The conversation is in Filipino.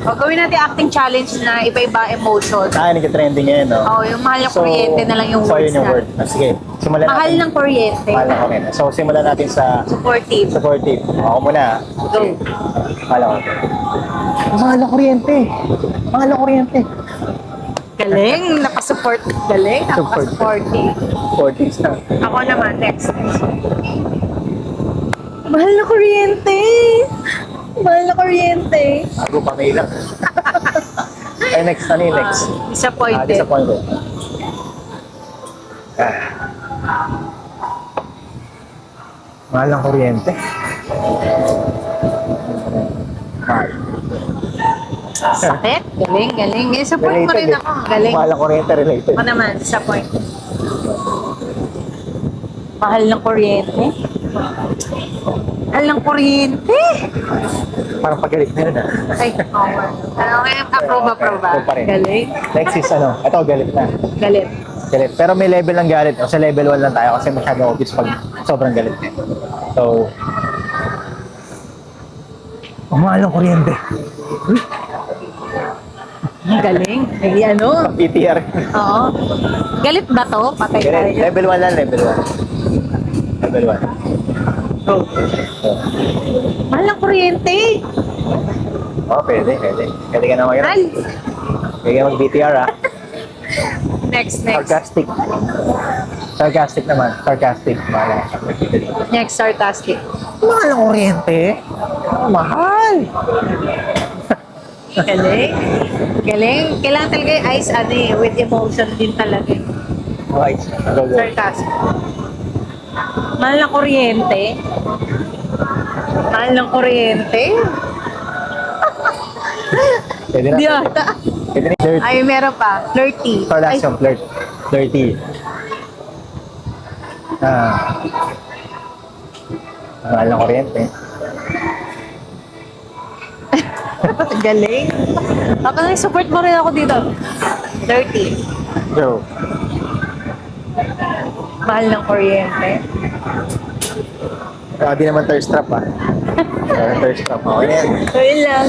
O, gawin natin acting challenge na iba-iba emotion. Nag-trending ngayon, no? Oo, yung mahal ng kuryente na lang yung so words yun yung na. word. Sige, simulan Mahal natin. ng kuryente. Mahal ng kuryente. So, simulan natin sa Supportive. supportive. Ako muna. Go. Mahal ng kuryente. Mahal ng kuryente. Mahal ng kuryente. Galing, napasupport. Galing, napaka-supportive. Supportive na. Ako naman, next. Mahal na kuryente. Mahal na kuryente. Ako pa may ilang. Ay, next. Ano yung next? Disappointed. Disappointed. Mahal ng kuryente. Mahal. Sakit. Galing, galing. Support mo rin Related ako. Galing. Mahal ng kuryente related. Ako naman, disappointed. Mahal ng kuryente. Mahal ng kuryente. Parang pagalit na yun, ah. Ay, over. Okay, approve. Approve pa rin. Galing. Next is ano? Ito, galit na. Galit. Galit. Pero may level ng galit. O sa level 1 lang tayo kasi masyado obvious pag sobrang galit na. So, mahal ng kuryente. Galing. Ay, ano? PTR. Oo. Galit ba to? Patay tayo. Galit. Level 1 lang, level 1. Level 1. Go. So, Mahal ng kuryente. pwede. Pwede ka na Mahal. Pwede ka mag-BTR, ah. Next. Sarcastic. Sarcastic naman. Sarcastic. Mahal. Next, sarcastic. Mahal ng kuryente? Mahal. Galing. Galing. Kailangan talaga yung eyes, with emotion din talaga. Okay. Go. Sarcastic. Mahal ng kuryente. Mahal ng kuryente. Pwede na. Di ata. Pwede na. Flirt. Ay, meron pa. Flirty. So, last yung flirt. Flirty. Mahal ng kuryente. Galing. Baka support mo rin ako dito. Flirty. Go. Mahal ng kuryente. Di naman thirst trap, ah. Thirst trap. Okay na yan. So, yun lang.